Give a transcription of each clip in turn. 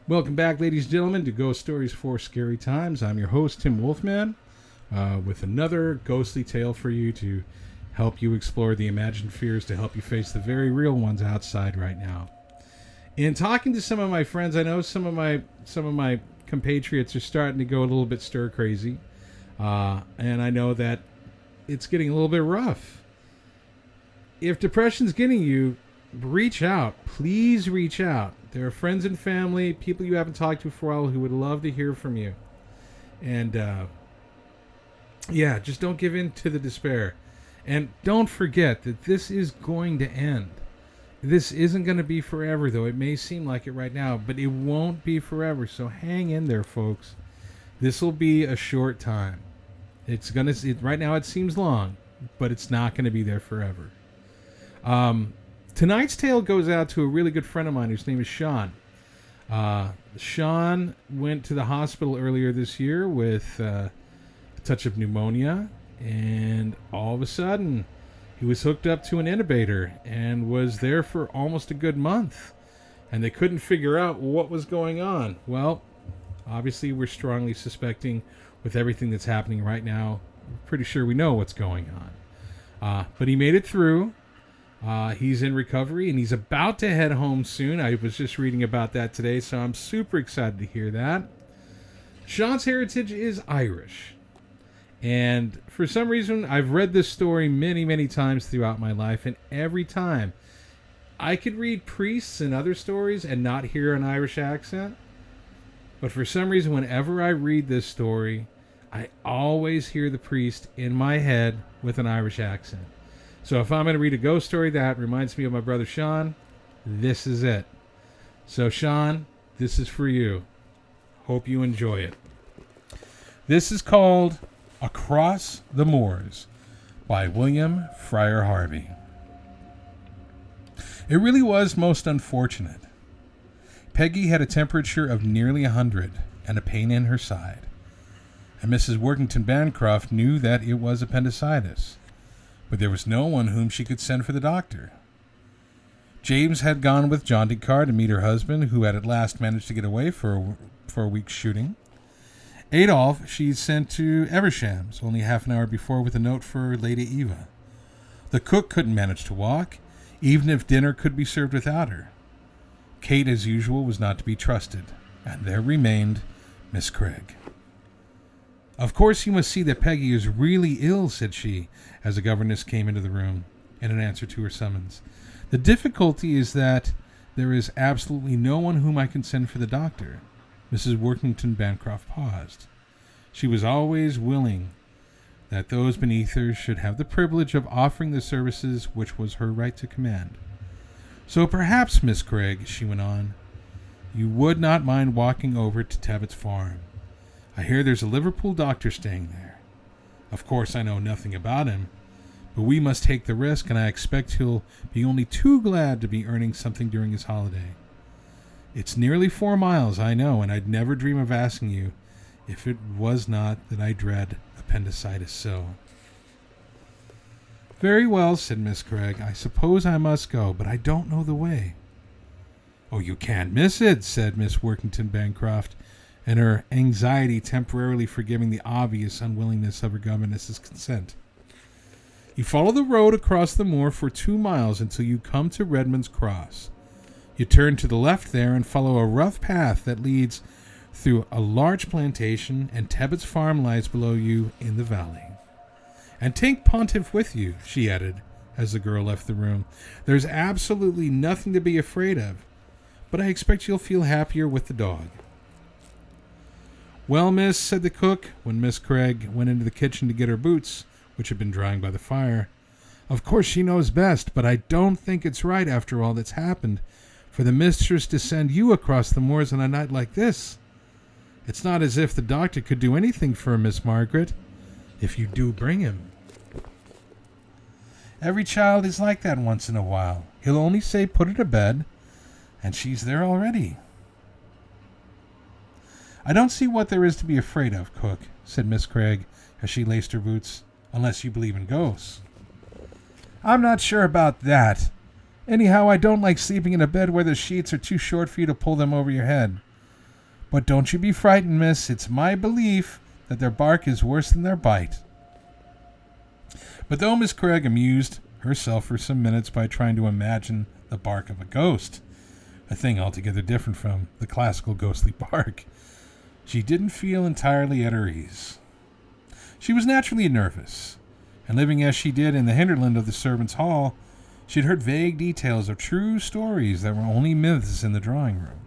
Welcome back, ladies and gentlemen, to Ghost Stories for Scary Times. I'm your host, Tim Wolfman, with another ghostly tale for you to help you explore the imagined fears, to help you face the very real ones outside right now. In talking to some of my friends, I know some of my compatriots are starting to go a little bit stir crazy, and I know that it's getting a little bit rough. If depression's getting you, reach out. Please reach out. There are friends and family, people you haven't talked to for a while who would love to hear from you. And, just don't give in to the despair. And don't forget that this is going to end. This isn't going to be forever, though. It may seem like it right now, but it won't be forever. So hang in there, folks. This will be a short time. Right now it seems long, but it's not going to be there forever. Tonight's tale goes out to a really good friend of mine whose name is Sean. Sean went to the hospital earlier this year with a touch of pneumonia, and all of a sudden he was hooked up to an intubator and was there for almost a good month, and they couldn't figure out what was going on. Well, obviously we're strongly suspecting, with everything that's happening right now, we're pretty sure we know what's going on. But he made it through. He's in recovery, and he's about to head home soon. I was just reading about that today, so I'm super excited to hear that. Sean's heritage is Irish. And for some reason, I've read this story many, many times throughout my life, and every time I could read priests and other stories and not hear an Irish accent. But for some reason, whenever I read this story, I always hear the priest in my head with an Irish accent. So if I'm going to read a ghost story that reminds me of my brother Sean, this is it. So Sean, this is for you. Hope you enjoy it. This is called Across the Moors by William Friar Harvey. It really was most unfortunate. Peggy had a temperature of nearly 100 and a pain in her side. And Mrs. Workington Bancroft knew that it was appendicitis. But there was no one whom she could send for the doctor. James had gone with John D. Carr to meet her husband, who had at last managed to get away for a week's shooting. Adolphe she sent to Eversham's only half an hour before with a note for Lady Eva. The cook couldn't manage to walk, even if dinner could be served without her. Kate, as usual, was not to be trusted, and there remained Miss Craig. "Of course you must see that Peggy is really ill," said she, as the governess came into the room, in answer to her summons. "The difficulty is that there is absolutely no one whom I can send for the doctor." Mrs. Workington Bancroft paused. She was always willing that those beneath her should have the privilege of offering the services which was her right to command. "So perhaps, Miss Craig," she went on, "you would not mind walking over to Tebbit's farm. I hear there's a Liverpool doctor staying there. Of course, I know nothing about him, but we must take the risk, and I expect he'll be only too glad to be earning something during his holiday. It's nearly 4 miles, I know, and I'd never dream of asking you if it was not that I dread appendicitis so." "Very well," said Miss Craig. "I suppose I must go, but I don't know the way." "Oh, you can't miss it," said Miss Workington Bancroft, and her anxiety temporarily forgiving the obvious unwillingness of her governess's consent. "You follow the road across the moor for 2 miles until you come to Redmond's Cross. You turn to the left there and follow a rough path that leads through a large plantation, and Tebbit's farm lies below you in the valley. And take Pontiff with you," she added, as the girl left the room. "There's absolutely nothing to be afraid of, but I expect you'll feel happier with the dog." "Well, miss," said the cook, when Miss Craig went into the kitchen to get her boots, which had been drying by the fire, "of course she knows best, but I don't think it's right, after all that's happened, for the mistress to send you across the moors on a night like this. It's not as if the doctor could do anything for Miss Margaret, if you do bring him." "Every child is like that once in a while. He'll only say, 'Put her to bed,' and she's there already." "I don't see what there is to be afraid of, cook," said Miss Craig, as she laced her boots, "unless you believe in ghosts." "I'm not sure about that. Anyhow, I don't like sleeping in a bed where the sheets are too short for you to pull them over your head. But don't you be frightened, miss. It's my belief that their bark is worse than their bite. But though Miss Craig amused herself for some minutes by trying to imagine the bark of a ghost, a thing altogether different from the classical ghostly bark, she didn't feel entirely at her ease. She was naturally nervous, and living as she did in the hinterland of the servants' hall, she had heard vague details of true stories that were only myths in the drawing room.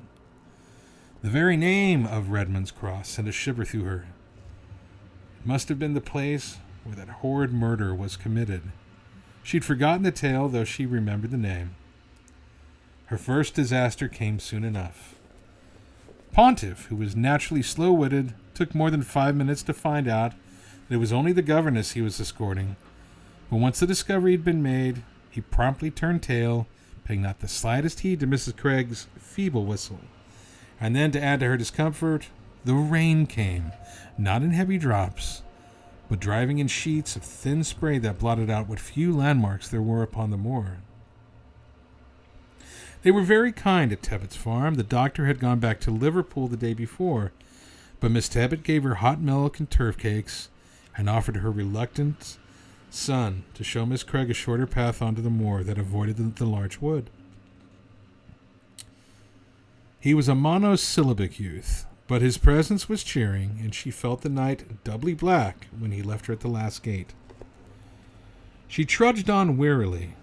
The very name of Redmond's Cross sent a shiver through her. It must have been the place where that horrid murder was committed. She'd forgotten the tale, though she remembered the name. Her first disaster came soon enough. Pontiff, who was naturally slow-witted, took more than 5 minutes to find out that it was only the governess he was escorting. But once the discovery had been made, he promptly turned tail, paying not the slightest heed to Mrs. Craig's feeble whistle. And then, to add to her discomfort, the rain came, not in heavy drops, but driving in sheets of thin spray that blotted out what few landmarks there were upon the moor. They were very kind at Tebbett's farm. The doctor had gone back to Liverpool the day before, but Miss Tebbett gave her hot milk and turf cakes and offered her reluctant son to show Miss Craig a shorter path onto the moor that avoided the large wood. He was a monosyllabic youth, but his presence was cheering, and she felt the night doubly black when he left her at the last gate. She trudged on wearily.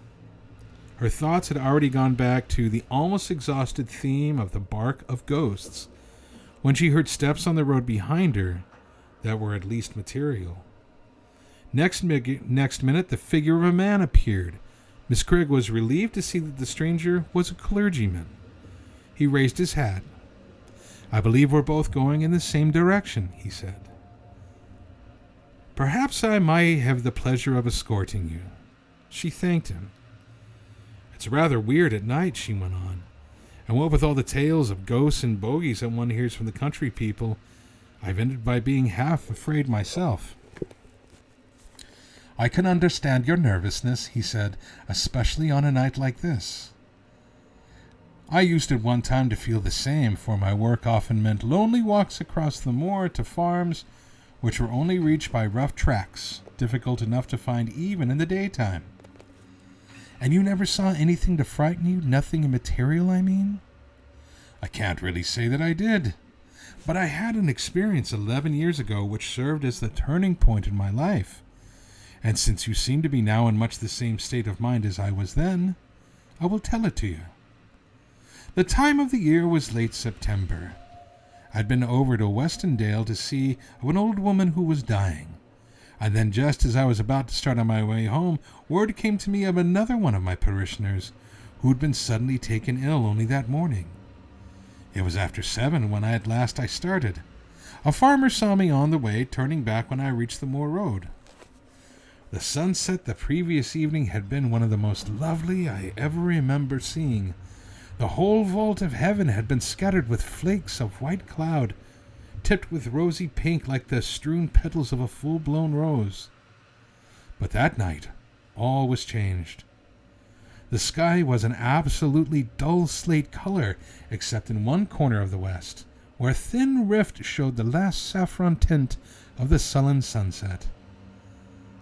Her thoughts had already gone back to the almost exhausted theme of the bark of ghosts when she heard steps on the road behind her that were at least material. Next minute, the figure of a man appeared. Miss Craig was relieved to see that the stranger was a clergyman. He raised his hat. "I believe we're both going in the same direction," he said. "Perhaps I might have the pleasure of escorting you." She thanked him. "It's rather weird at night," she went on. "And what with all the tales of ghosts and bogies that one hears from the country people, I've ended by being half afraid myself." "I can understand your nervousness," he said, "especially on a night like this. I used at one time to feel the same, for my work often meant lonely walks across the moor to farms which were only reached by rough tracks, difficult enough to find even in the daytime." "And you never saw anything to frighten you? Nothing immaterial, I mean?" "I can't really say that I did. But I had an experience 11 years ago which served as the turning point in my life. And since you seem to be now in much the same state of mind as I was then, I will tell it to you. The time of the year was late September. I'd been over to Westendale to see an old woman who was dying. And then just as I was about to start on my way home, word came to me of another one of my parishioners who had been suddenly taken ill only that morning. It was after 7 when at last I started. A farmer saw me on the way, turning back when I reached the moor road. The sunset the previous evening had been one of the most lovely I ever remember seeing. The whole vault of heaven had been scattered with flakes of white cloud, tipped with rosy pink like the strewn petals of a full-blown rose. But that night, all was changed. The sky was an absolutely dull slate color, except in one corner of the west, where a thin rift showed the last saffron tint of the sullen sunset.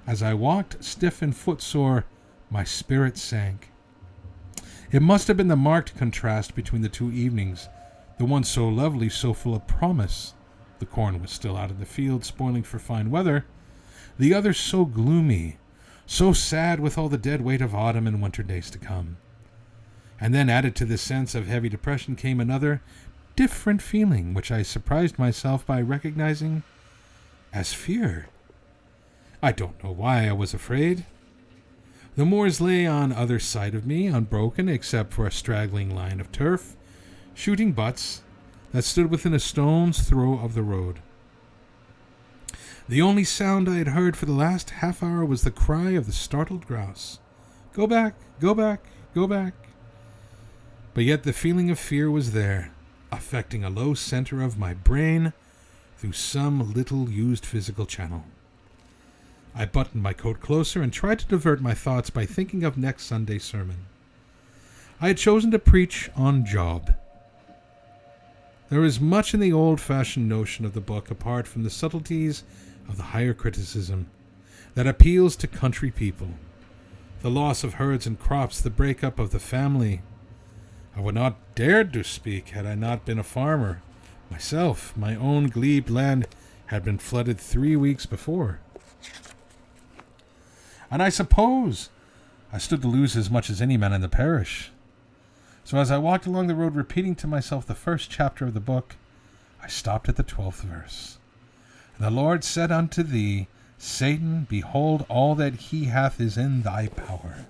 As I walked, stiff and footsore, my spirit sank. It must have been the marked contrast between the two evenings, the one so lovely, so full of promise. The corn was still out in the field, spoiling for fine weather. The other so gloomy, so sad with all the dead weight of autumn and winter days to come. And then added to this sense of heavy depression came another, different feeling, which I surprised myself by recognizing as fear. I don't know why I was afraid. The moors lay on either side of me, unbroken except for a straggling line of turf, shooting butts that stood within a stone's throw of the road. The only sound I had heard for the last half hour was the cry of the startled grouse. "Go back, go back, go back." But yet the feeling of fear was there, affecting a low center of my brain through some little used physical channel. I buttoned my coat closer and tried to divert my thoughts by thinking of next Sunday's sermon. I had chosen to preach on Job. There is much in the old-fashioned notion of the book, apart from the subtleties of the higher criticism, that appeals to country people. The loss of herds and crops, the breakup of the family. I would not dared to speak had I not been a farmer. Myself, my own glebe land had been flooded 3 weeks before. And I suppose I stood to lose as much as any man in the parish. So as I walked along the road repeating to myself the first chapter of the book, I stopped at the 12th verse. And the Lord said unto thee, Satan, behold, all that he hath is in thy power.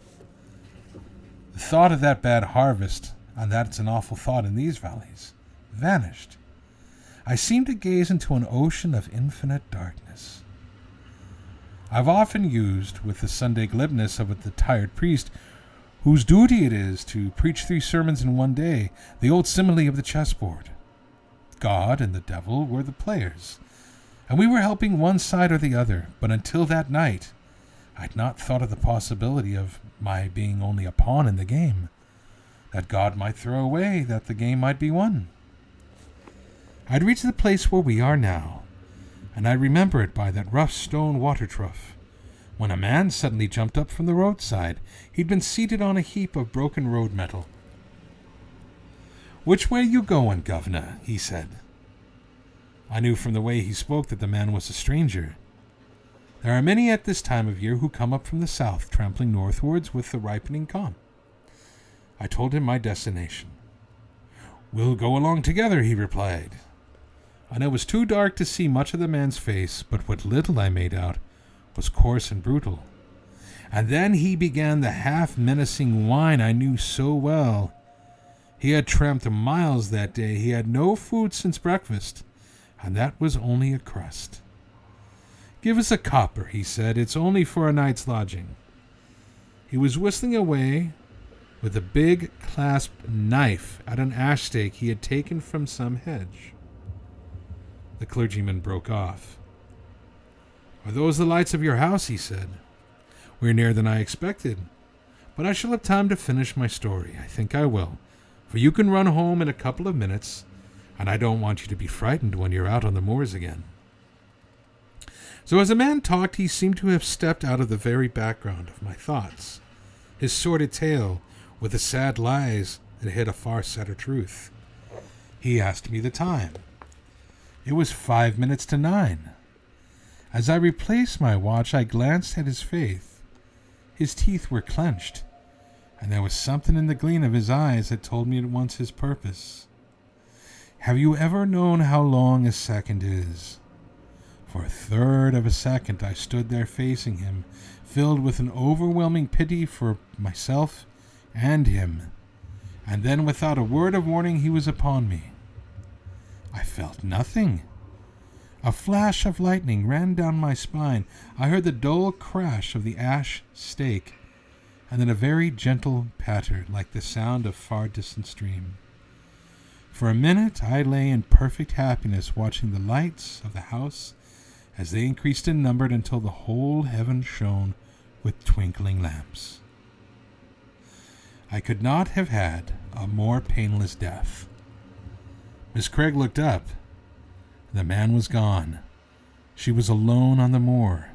The thought of that bad harvest, and that it's an awful thought in these valleys, vanished. I seemed to gaze into an ocean of infinite darkness. I've often used, with the Sunday glibness of the tired priest, whose duty it is to preach 3 sermons in one day, the old simile of the chessboard. God and the devil were the players, and we were helping one side or the other, but until that night, I'd not thought of the possibility of my being only a pawn in the game, that God might throw away, that the game might be won. I'd reached the place where we are now, and I remember it by that rough stone water trough, when a man suddenly jumped up from the roadside. He'd been seated on a heap of broken road metal. "Which way you goin', governor?" he said. I knew from the way he spoke that the man was a stranger. There are many at this time of year who come up from the south, trampling northwards with the ripening calm. I told him my destination. "We'll go along together," he replied. And it was too dark to see much of the man's face, but what little I made out was coarse and brutal. And then he began the half-menacing whine I knew so well. He had tramped miles that day. He had no food since breakfast, and that was only a crust. "Give us a copper," he said. "It's only for a night's lodging." He was whistling away with a big clasp knife at an ash stake he had taken from some hedge. The clergyman broke off. "Are those the lights of your house?" he said. "We're nearer than I expected, but I shall have time to finish my story. I think I will, for you can run home in a couple of minutes, and I don't want you to be frightened when you're out on the moors again." So as the man talked, he seemed to have stepped out of the very background of my thoughts, his sordid tale with the sad lies that hid a far sadder truth. He asked me the time. It was 5 minutes to 9. As I replaced my watch, I glanced at his face. His teeth were clenched, and there was something in the gleam of his eyes that told me at once his purpose. Have you ever known how long a second is? For 1/3 of a second I stood there facing him, filled with an overwhelming pity for myself and him, and then without a word of warning he was upon me. I felt nothing. A flash of lightning ran down my spine. I heard the dull crash of the ash stake, and then a very gentle patter like the sound of far-distant stream. For a minute I lay in perfect happiness, watching the lights of the house as they increased in number until the whole heaven shone with twinkling lamps. I could not have had a more painless death. Miss Craig looked up. The man was gone. She was alone on the moor.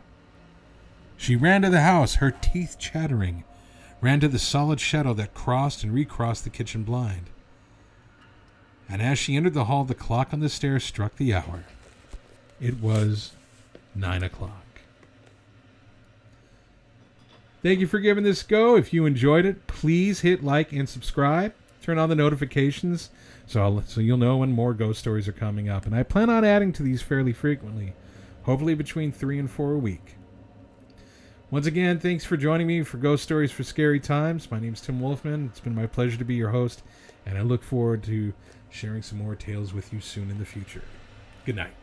She ran to the house, her teeth chattering, ran to the solid shadow that crossed and recrossed the kitchen blind. And as she entered the hall, the clock on the stairs struck the hour. It was 9 o'clock. Thank you for giving this a go. If you enjoyed it, please hit like and subscribe. Turn on the notifications so you'll know when more ghost stories are coming up. And I plan on adding to these fairly frequently, hopefully between 3 and 4 a week. Once again, thanks for joining me for Ghost Stories for Scary Times. My name is Tim Wolfman. It's been my pleasure to be your host, and I look forward to sharing some more tales with you soon in the future. Good night.